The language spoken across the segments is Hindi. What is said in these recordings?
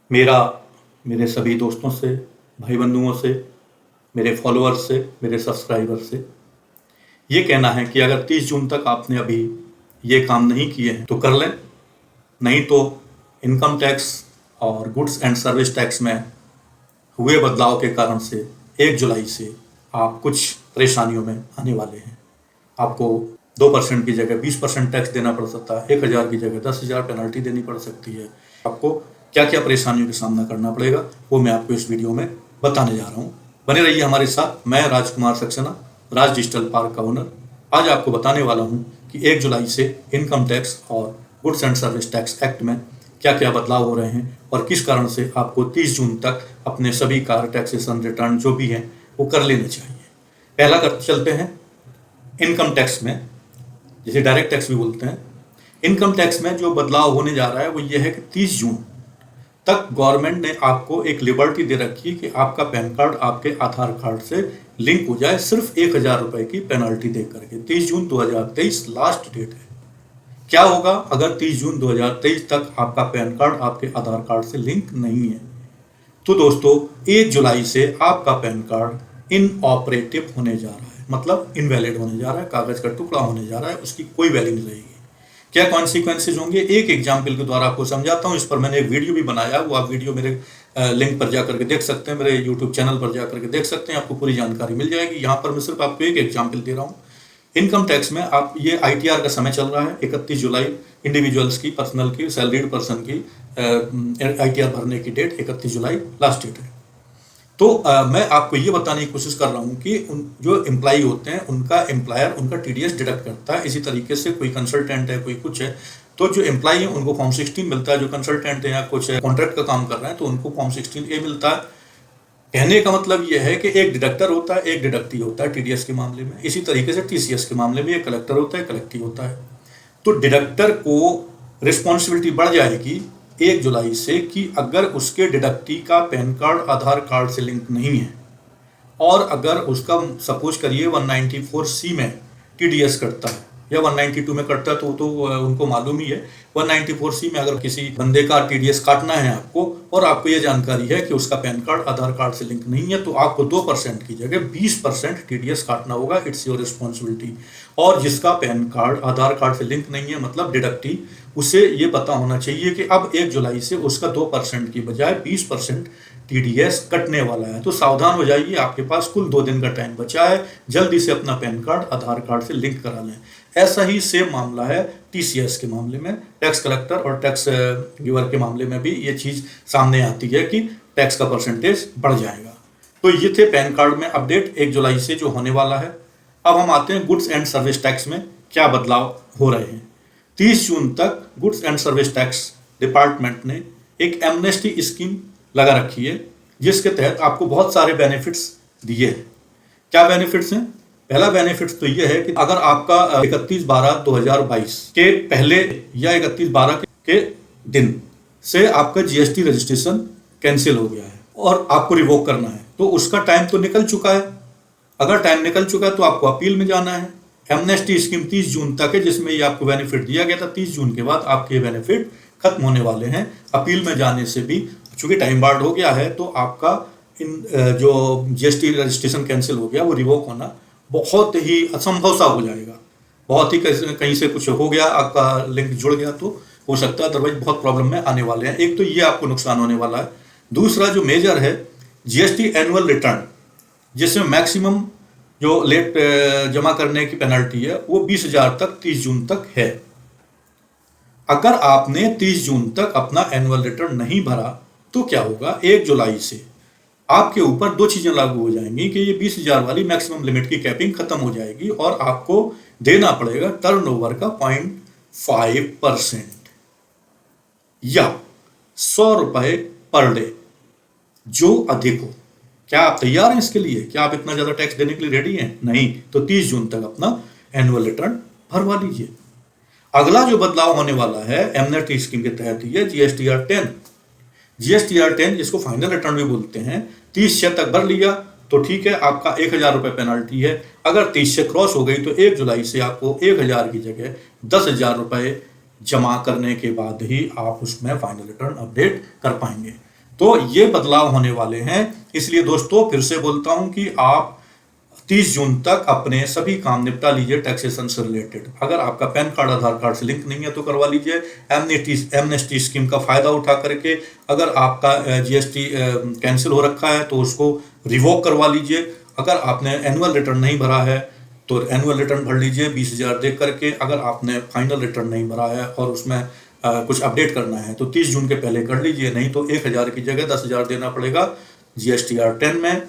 मेरा मेरे सभी दोस्तों से, भाई बंधुओं से, मेरे फॉलोअर्स से, मेरे सब्सक्राइबर से ये कहना है कि अगर 30 जून तक आपने अभी ये काम नहीं किए हैं तो कर लें, नहीं तो इनकम टैक्स और गुड्स एंड सर्विस टैक्स में हुए बदलाव के कारण से 1 जुलाई से आप कुछ परेशानियों में आने वाले हैं। आपको 2% की जगह 20% टैक्स देना पड़ सकता है, 1000 की जगह 10,000 पेनल्टी देनी पड़ सकती है। आपको क्या क्या परेशानियों का सामना करना पड़ेगा वो मैं आपको इस वीडियो में बताने जा रहा हूँ। बने रहिए हमारे साथ। मैं राजकुमार सक्सेना, राज डिजिटल पार्क का ओनर, आज आपको बताने वाला हूँ कि 1 जुलाई से इनकम टैक्स और goods and service tax act में क्या क्या बदलाव हो रहे हैं और किस कारण से आपको 30 जून तक अपने सभी कार टैक्सेशन रिटर्न जो भी हैं वो कर लेने चाहिए। पहला कर चलते हैं इनकम टैक्स में, जिसे डायरेक्ट टैक्स भी बोलते हैं। इनकम टैक्स में जो बदलाव होने जा रहा है वो ये है कि 30 जून तक गवर्नमेंट ने आपको एक लिबर्टी दे रखी है कि आपका पैन कार्ड आपके आधार कार्ड से लिंक हो जाए, सिर्फ 1000 रुपए की पेनल्टी दे करके। 30 जून 2023 लास्ट डेट है। क्या होगा अगर 30 जून 2023 तक आपका पैन कार्ड आपके आधार कार्ड से लिंक नहीं है? तो दोस्तों 1 जुलाई से आपका पैन कार्ड इनऑपरेटिव होने जा रहा है, मतलब इनवैलिड होने जा रहा है, कागज का टुकड़ा होने जा रहा है, उसकी कोई वैल्यू नहीं रहेगी। क्या कॉन्सिक्वेंसेज होंगे एक एग्जाम्पल के द्वारा आपको समझाता हूँ। इस पर मैंने एक वीडियो भी बनाया, वो आप वीडियो मेरे लिंक पर जाकर के देख सकते हैं, मेरे यूट्यूब चैनल पर जाकर के देख सकते हैं, आपको पूरी जानकारी मिल जाएगी। यहाँ पर मैं सिर्फ आपको एक एग्जाम्पल दे रहा हूँ। इनकम टैक्स में आप ये ITR का समय चल रहा है 31 जुलाई, इंडिविजुअल्स की, पर्सनल की, सैलरीड पर्सन की ITR भरने की डेट 31 जुलाई लास्ट डेट है। तो मैं आपको ये बताने की कोशिश कर रहा हूँ कि जो एम्प्लॉई होते हैं उनका एम्प्लॉयर उनका TDS डिडक्ट करता है। इसी तरीके से कोई कंसल्टेंट है, कोई कुछ है, तो जो एम्प्लॉई है उनको फॉर्म 16 मिलता है। जो कंसल्टेंट है या कुछ कॉन्ट्रैक्ट का काम कर रहे हैं तो उनको फॉर्म 16A मिलता है। कहने का मतलब यह है कि एक डिडक्टर होता है, एक डिडक्टी होता है TDS के मामले में। इसी तरीके से TCS के मामले में एक कलेक्टर होता है, कलेक्टी होता है। तो डिडक्टर को रिस्पॉन्सिबिलिटी बढ़ जाएगी 1 जुलाई से कि अगर उसके डिडक्टी का पैन कार्ड आधार कार्ड से लिंक नहीं है और अगर उसका सपोज करिए 194C में TDS कटता है या 192 में कटता है तो उनको मालूम ही है। 194C में अगर किसी बंदे का TDS काटना है आपको और आपको ये जानकारी है कि उसका पैन कार्ड आधार कार्ड से लिंक नहीं है तो आपको 2% की जगह 20% TDS काटना होगा। It's your responsibility. और जिसका पैन कार्ड आधार कार्ड से लिंक नहीं है, मतलब डिडक्टी, उसे ये पता होना चाहिए कि अब 1 जुलाई से उसका 2% की बजाय 20% TDS कटने वाला है। तो सावधान हो जाइए, आपके पास कुल 2 दिन का टाइम बचा है, जल्दी से अपना पैन कार्ड आधार कार्ड से लिंक करा लें। ऐसा ही सेम मामला है TCS के मामले में, टैक्स कलेक्टर और टैक्स गिवर के मामले में भी ये चीज़ सामने आती है कि टैक्स का परसेंटेज बढ़ जाएगा। तो ये थे पैन कार्ड में अपडेट 1 जुलाई से जो होने वाला है। अब हम आते हैं गुड्स एंड सर्विस टैक्स में क्या बदलाव हो रहे हैं। 30 जून तक goods and service tax department ने एक एमनेस्टी स्कीम लगा रखी है, जिसके तहत आपको बहुत सारे बेनिफिट्स दिए हैं। क्या बेनिफिट्स हैं? पहला बेनिफिट्स तो ये है कि अगर आपका 31/12/2022 के पहले या 31/12 के दिन से आपका GST रजिस्ट्रेशन कैंसिल हो गया है और आपको रिवोक करना है तो उसका टाइम तो निकल चुका है। अगर टाइम निकल चुका है तो आपको अपील में जाना है। एमनेस्टी स्कीम 30 जून तक है, जिसमें ये आपको बेनिफिट दिया गया था। 30 जून के बाद आपके बेनिफिट खत्म होने वाले हैं। अपील में जाने से भी चूंकि टाइम बार्ड हो गया है तो आपका जो GST रजिस्ट्रेशन कैंसिल हो गया वो रिवोक होना बहुत ही असंभव सा हो जाएगा। बहुत ही कहीं से कुछ हो गया, आपका लिंक जुड़ गया तो हो सकता है, अदरवाइज बहुत प्रॉब्लम में आने वाले हैं। एक तो ये आपको नुकसान होने वाला है। दूसरा जो मेजर है GST एनुअल रिटर्न, जिसमें मैक्सिमम जो लेट जमा करने की पेनल्टी है वो 20,000 तक 30 जून तक है। अगर आपने 30 जून तक अपना एनुअल रिटर्न नहीं भरा तो क्या होगा? 1 जुलाई से आपके ऊपर 2 चीजें लागू हो जाएंगी कि ये 20,000 वाली मैक्सिमम लिमिट की कैपिंग खत्म हो जाएगी और आपको देना पड़ेगा टर्नओवर का 0.5% या 100 रुपए पर डे, जो अधिक हो। क्या आप तैयार हैं इसके लिए? क्या आप इतना ज्यादा टैक्स देने के लिए रेडी हैं? नहीं तो 30 जून तक अपना एनुअल रिटर्न भरवा लीजिए। अगला जो बदलाव होने वाला है एमनेस्टी स्कीम के तहत ही है GSTR 10। GSTR 10 जिसको फाइनल रिटर्न भी बोलते हैं, 30 से तक भर लिया तो ठीक है, आपका 1000 रुपए पेनल्टी है। अगर 30 से क्रॉस हो गई तो 1 जुलाई से आपको 1000 की जगह 10,000 रुपए जमा करने के बाद ही आप उसमें फाइनल रिटर्न अपडेट कर पाएंगे। तो ये बदलाव होने वाले हैं। इसलिए दोस्तों फिर से बोलता हूं कि आप 30 जून तक अपने सभी काम निपटा लीजिए टैक्सेशन से रिलेटेड। अगर आपका पैन कार्ड आधार कार्ड से लिंक नहीं है तो करवा लीजिए। एमनेस्टी स्कीम का फायदा उठा करके अगर आपका जीएसटी कैंसिल हो रखा है तो उसको रिवोक करवा लीजिए। अगर आपने एनुअल रिटर्न नहीं भरा है तो एनुअल रिटर्न भर लीजिए 20,000 दे करके। अगर आपने फाइनल रिटर्न नहीं भरा है और उसमें कुछ अपडेट करना है तो 30 जून के पहले कर लीजिए, नहीं तो 1,000 की जगह 10,000 देना पड़ेगा GSTR 10 में,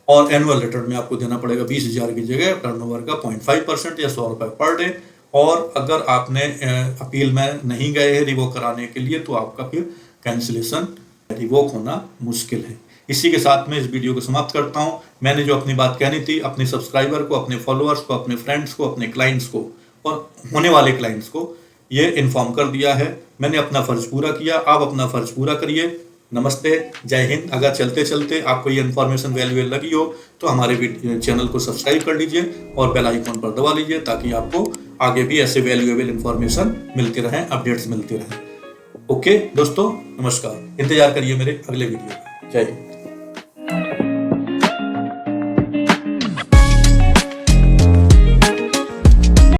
और एनुअल रिटर्न में आपको देना पड़ेगा 20,000 की जगह टर्नओवर का 0.5% या 100 रुपये पर डे। और अगर आपने अपील में नहीं गए हैं रिवोक कराने के लिए तो आपका फिर कैंसिलेशन रिवोक होना मुश्किल है। इसी के साथ में इस वीडियो को समाप्त करता हूं। मैंने जो अपनी बात कहनी थी अपने सब्सक्राइबर को, अपने फॉलोअर्स को, अपने फ्रेंड्स को, अपने क्लाइंट्स को और होने वाले क्लाइंट्स को ये इन्फॉर्म कर दिया है। मैंने अपना फर्ज पूरा किया, आप अपना फर्ज पूरा करिए। नमस्ते, जय हिंद। अगर चलते चलते आपको ये इन्फॉर्मेशन वैल्यूएबल लगी हो तो हमारे चैनल को सब्सक्राइब कर लीजिए और बेल आइकन पर दबा लीजिए ताकि आपको आगे भी ऐसे वैल्यूएबल इन्फॉर्मेशन मिलते रहें, अपडेट्स मिलते रहें। ओके दोस्तों, नमस्कार। इंतजार करिए मेरे अगले वीडियो का। जय हिंद।